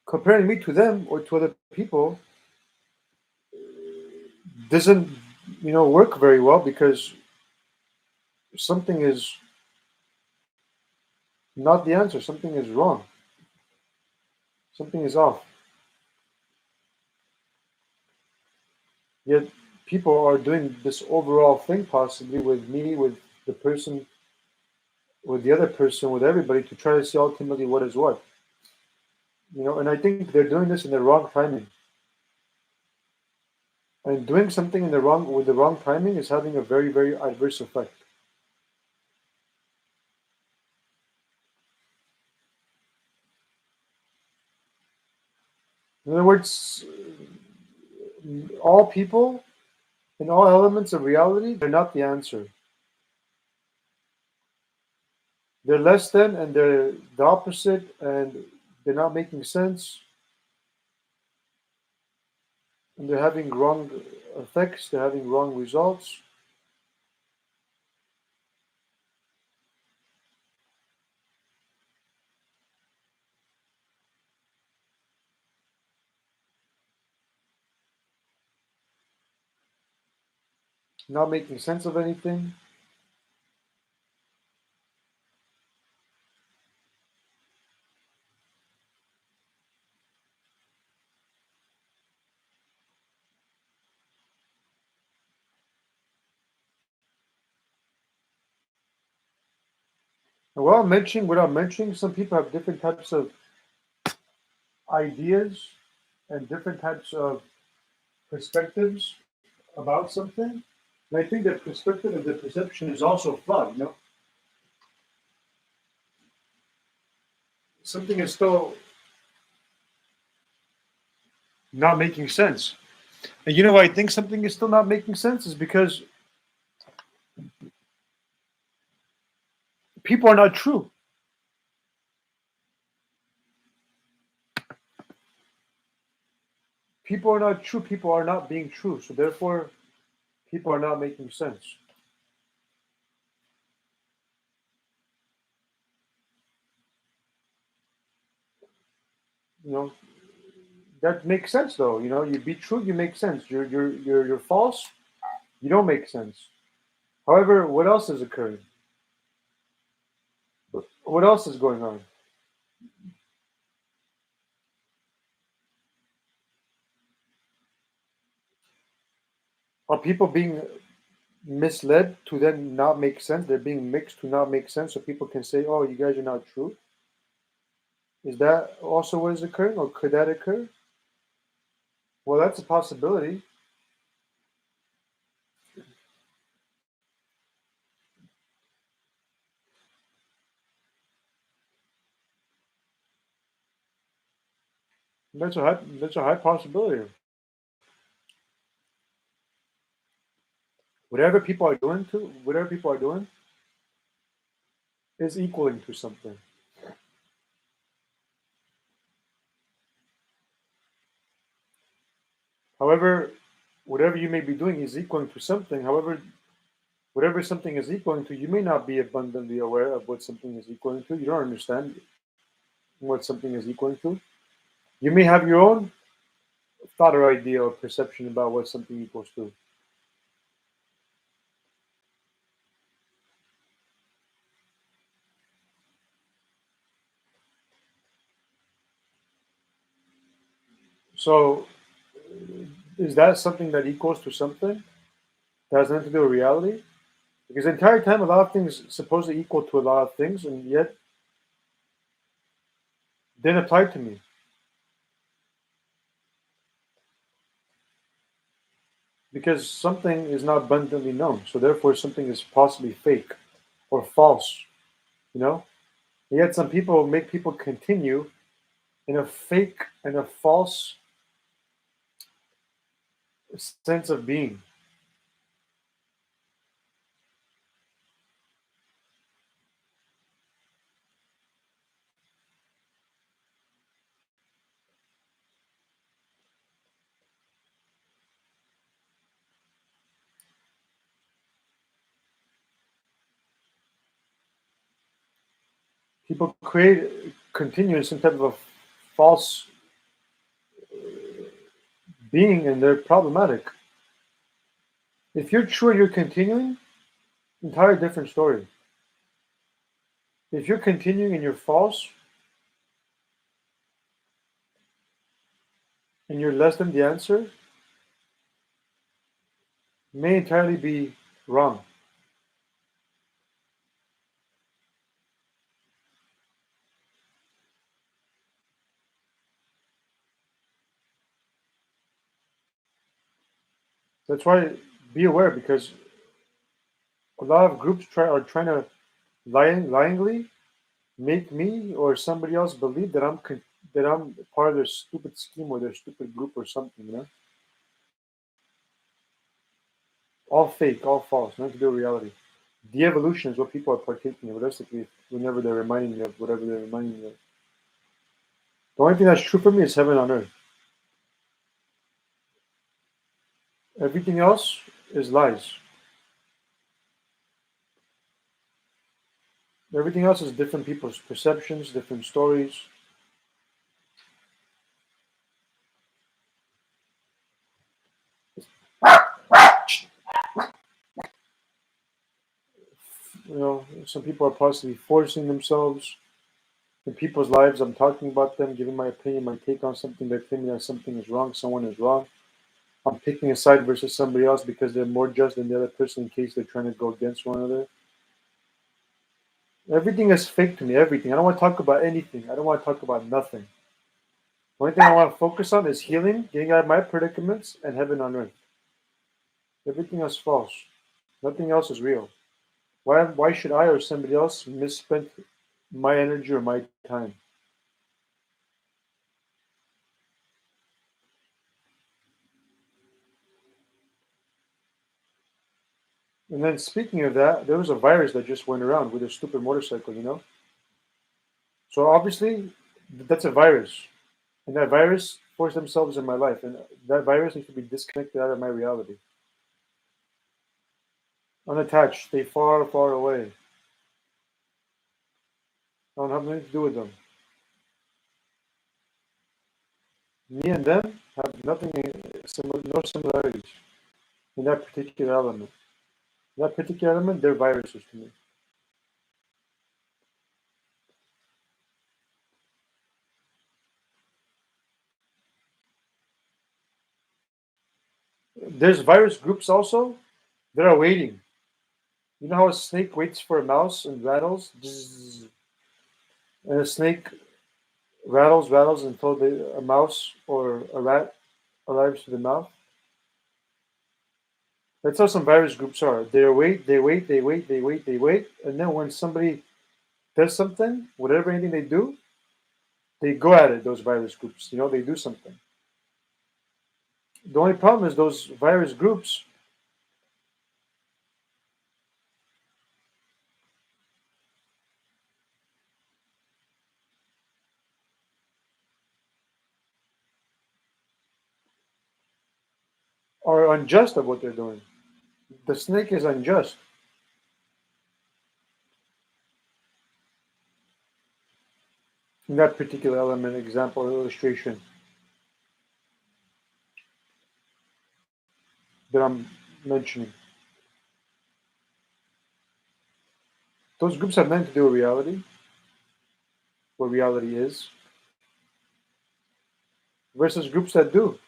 comparing me to them or to other people doesn't, work very well because something is not the answer. Something is wrong. Something is off. Yet people are doing this overall thing, possibly with me, with the person, with the other person, with everybody, to try to see ultimately what is what. And I think they're doing this in the wrong timing. And doing something in the wrong with the wrong timing is having a very, very adverse effect. In other words, all people in all elements of reality, they're not the answer. They're less than, and they're the opposite, and they're not making sense, and they're having wrong effects, they're having wrong results. Not making sense of anything. And without mentioning, some people have different types of ideas and different types of perspectives about something. And I think the perspective and the perception is also flawed. Something is still not making sense. And why I think something is still not making sense is because people are not true. People are not true. People are not being true. So therefore, people are not making sense. You know that makes sense though. You be true, you make sense. You're false. You don't make sense. However, what else is occurring? What else is going on? Are people being misled to then not make sense? They're being mixed to not make sense, so people can say, "Oh, you guys are not true." Is that also what is occurring, or could that occur? Well, that's a possibility. That's a high possibility. Whatever people are doing, is equaling to something. However, whatever you may be doing is equaling to something. However, whatever something is equaling to, you may not be abundantly aware of what something is equaling to. You don't understand what something is equaling to. You may have your own thought or idea or perception about what something equals to. So, is that something that equals to something that has nothing to do with reality? Because the entire time, a lot of things supposedly equal to a lot of things, and yet didn't apply to me. Because something is not abundantly known, so therefore something is possibly fake or false. You know, and yet some people make people continue in a fake and a false sense of being. People continue in some type of a false being, and they're problematic. If you're true and you're continuing, entire different story. If you're continuing and you're false and you're less than the answer, may entirely be wrong. That's why be aware, because a lot of groups are trying to lyingly make me or somebody else believe that that I'm part of their stupid scheme or their stupid group or something. All fake, all false, nothing to do with reality. The evolution is what people are partaking of, realistically, whenever they're reminding you of whatever they're reminding you of. The only thing that's true for me is heaven on earth. Everything else is lies. Everything else is different people's perceptions, different stories. Some people are possibly forcing themselves in people's lives. I'm talking about them, giving my opinion, my take on something. They're claiming that something is wrong, someone is wrong. I'm picking a side versus somebody else because they're more just than the other person in case they're trying to go against one another. Everything is fake to me, everything. I don't want to talk about anything. I don't want to talk about nothing. The only thing I want to focus on is healing, getting out of my predicaments, and heaven on earth. Everything is false. Nothing else is real. Why should I or somebody else misspend my energy or my time? And then speaking of that, there was a virus that just went around with a stupid motorcycle. So obviously, that's a virus. And that virus forced themselves in my life. And that virus needs to be disconnected out of my reality. Unattached, stay far, far away. I don't have nothing to do with them. Me and them have nothing, no similarities in that particular element. In that particular element, they're viruses to me. There's virus groups also that are waiting. You know how a snake waits for a mouse and rattles? Zzz, and a snake rattles until a mouse or a rat arrives to the mouth? That's how some virus groups are. They wait, and then when somebody does something, whatever anything they do, they go at it. Those virus groups, they do something. The only problem is those virus groups are unjust of what they're doing. The snake is unjust in that particular element, example, illustration that I'm mentioning. Those groups have nothing to do with reality, what reality is, versus groups that do.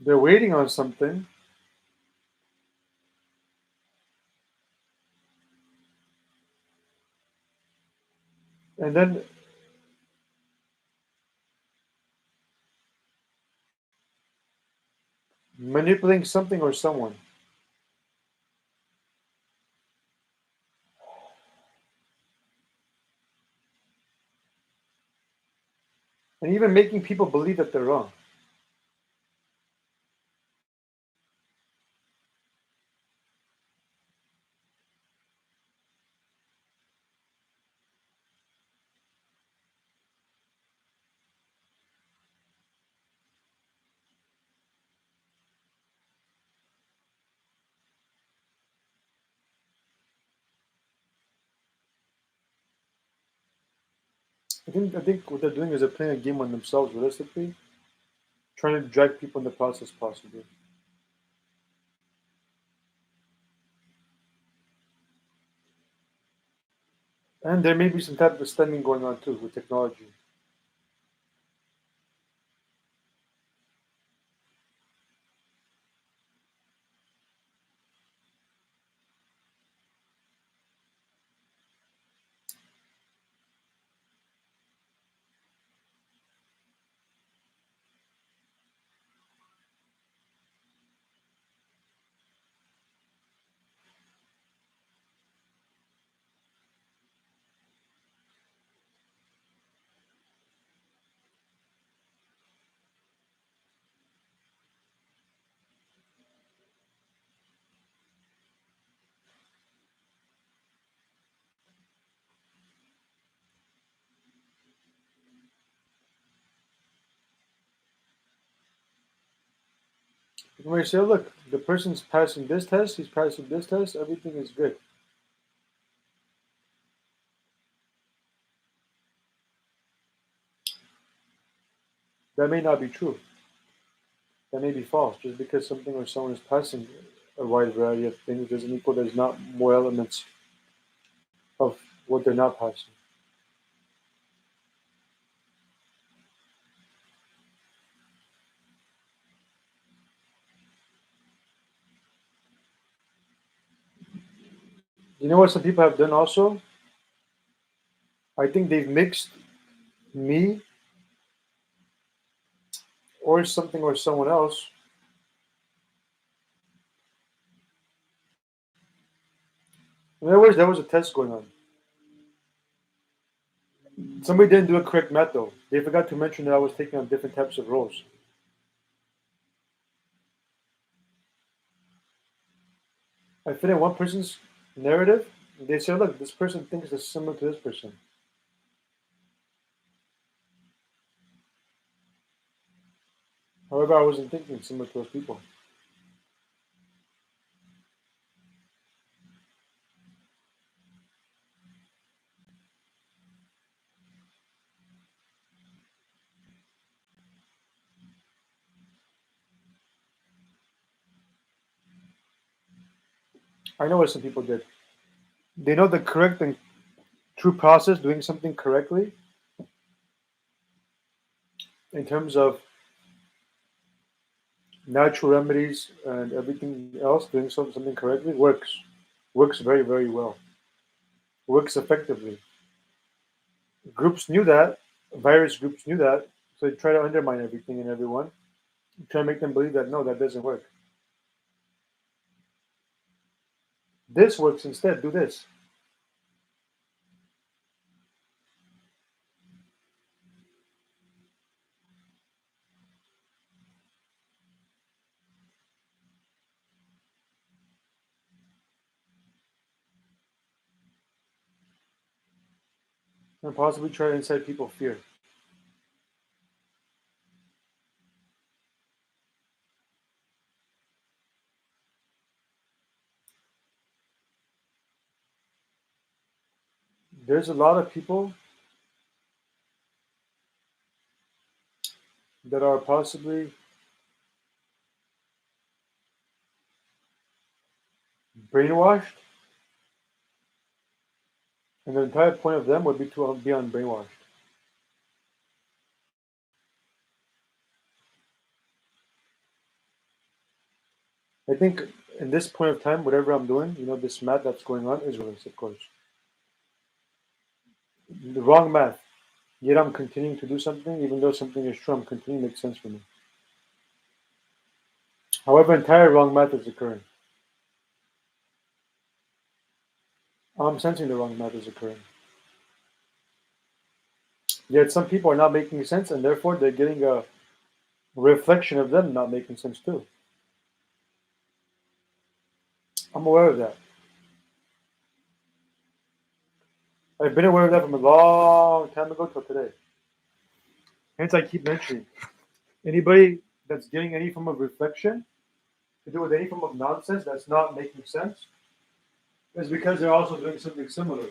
They're waiting on something, and then manipulating something or someone, and even making people believe that they're wrong. I think what they're doing is they're playing a game on themselves realistically, trying to drag people in the process possibly. And there may be some type of stemming going on too with technology. You may say, look, the person's passing this test, he's passing this test, everything is good. That may not be true. That may be false. Just because something or someone is passing a wide variety of things doesn't equal there's not more elements of what they're not passing. You know what some people have done also? I think they've mixed me or something or someone else. In other words, there was a test going on. Somebody didn't do a correct math though. They forgot to mention that I was taking on different types of roles. I fit in one person's narrative. They say, look, this person thinks it's similar to this person. However, I wasn't thinking similar to those people. I know what some people did. They know the correct and true process, doing something correctly in terms of natural remedies and everything else, doing something correctly works very, very well, works effectively. Groups knew that, virus groups knew that, so they try to undermine everything and everyone, try to make them believe that no, that doesn't work. This works instead, do this. And possibly try to incite people fear. There's a lot of people that are possibly brainwashed, and the entire point of them would be to be unbrainwashed. I think in this point of time, whatever I'm doing, this math that's going on is release, of course. The wrong math. Yet I'm continuing to do something, even though something is true, I'm continuing to make sense for me. However, entire wrong math is occurring. I'm sensing the wrong math is occurring. Yet some people are not making sense, and therefore they're getting a reflection of them not making sense too. I'm aware of that. I've been aware of that from a long time ago till today. Hence, I keep mentioning anybody that's getting any form of reflection to do with any form of nonsense that's not making sense is because they're also doing something similar.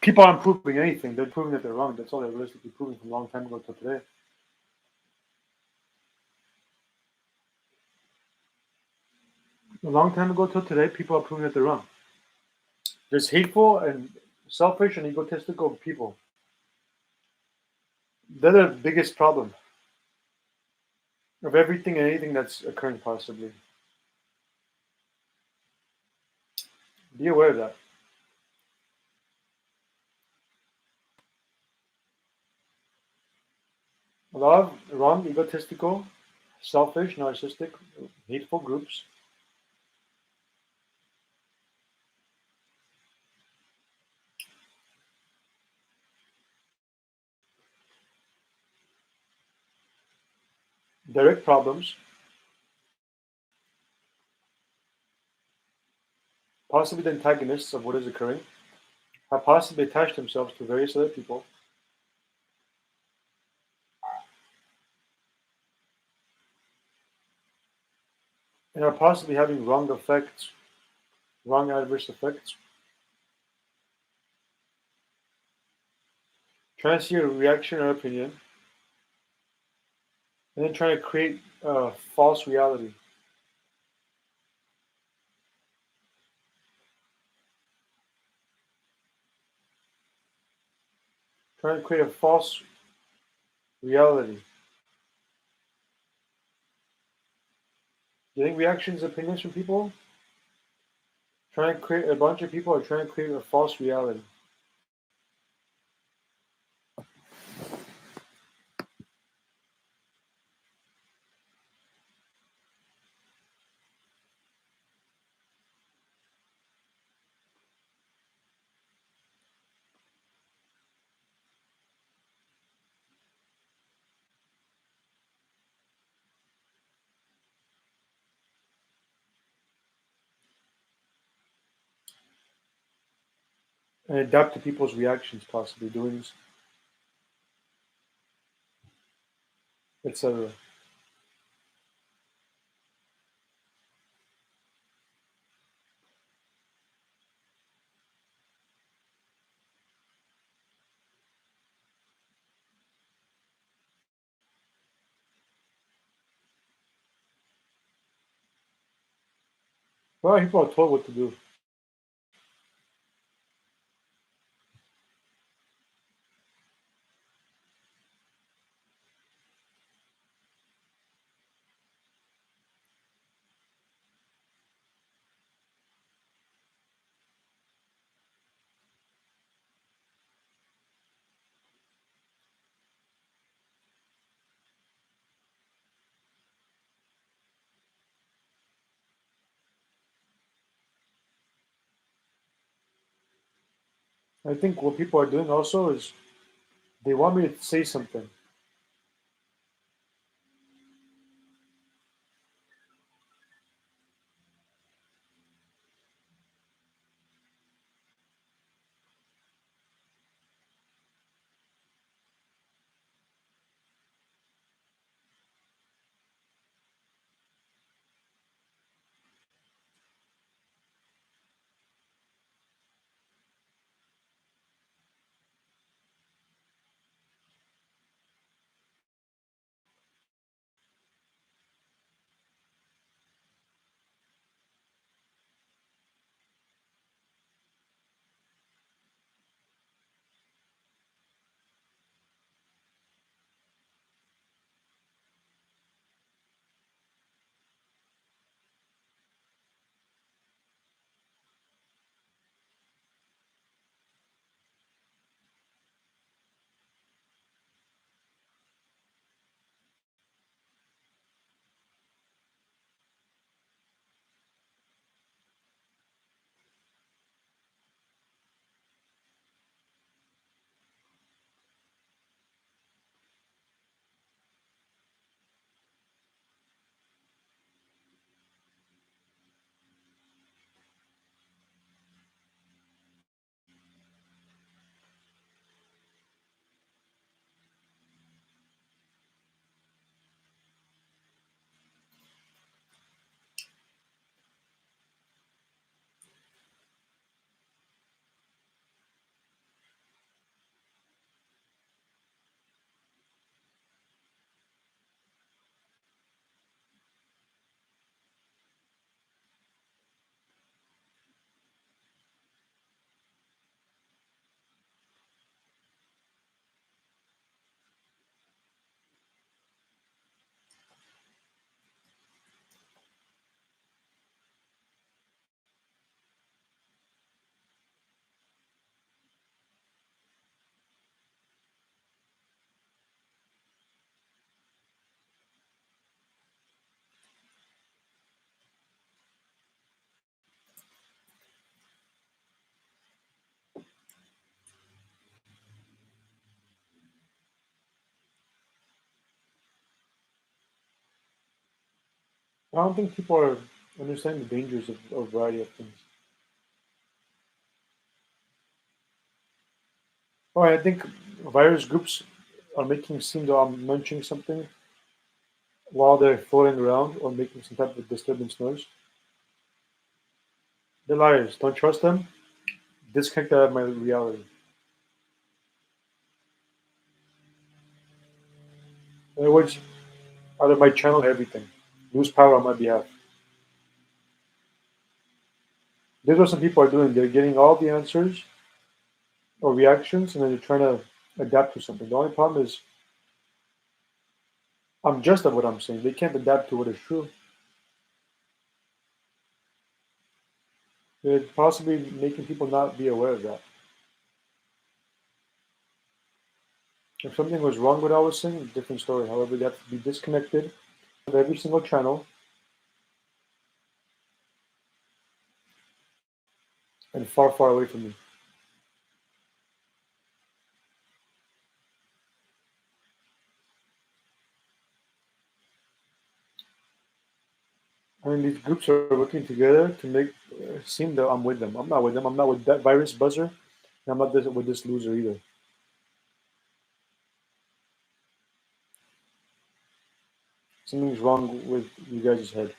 People aren't proving anything. They're proving that they're wrong. That's all they're realistically proving from a long time ago to today. A long time ago till today, people are proving that they're wrong. There's hateful and selfish and egotistical people. They're the biggest problem of everything and anything that's occurring, possibly. Be aware of that. A lot of wrong, egotistical, selfish, narcissistic, hateful groups. Direct problems, possibly the antagonists of what is occurring, have possibly attached themselves to various other people and are possibly having wrong effects, wrong adverse effects, trying to see a reaction or opinion, and then trying to create a false reality. Trying to create a false reality. Getting reactions, opinions from people, trying to create a bunch of people are trying to create a false reality. And adapt to people's reactions, possibly doings, etc. Well, people are told what to do. I think what people are doing also is they want me to say something. I don't think people are understanding the dangers of a variety of things. Oh, I think virus groups are making it seem that I'm munching something while they're floating around or making some type of disturbance noise. They're liars. Don't trust them. Disconnect that out of my reality. In other words, out of my channel, everything. Lose power on my behalf. This is what some people are doing. They're getting all the answers or reactions, and then they're trying to adapt to something. The only problem is I'm just at what I'm saying. They can't adapt to what is true. They're possibly making people not be aware of that. If something was wrong with what I was saying, different story. However, they have to be disconnected of every single channel and far, far away from me. I mean, these groups are working together to make seem that I'm with them. I'm not with them. I'm not with that virus buzzer, and I'm not with this loser either. Something's wrong with you guys' head.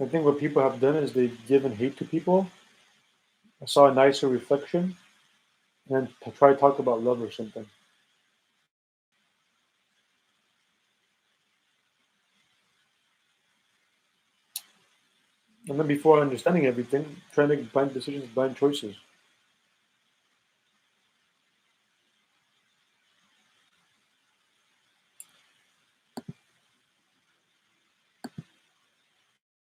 I think what people have done is they've given hate to people. I saw a nicer reflection, and to try to talk about love or something. And then before understanding everything, try to make blind decisions, blind choices.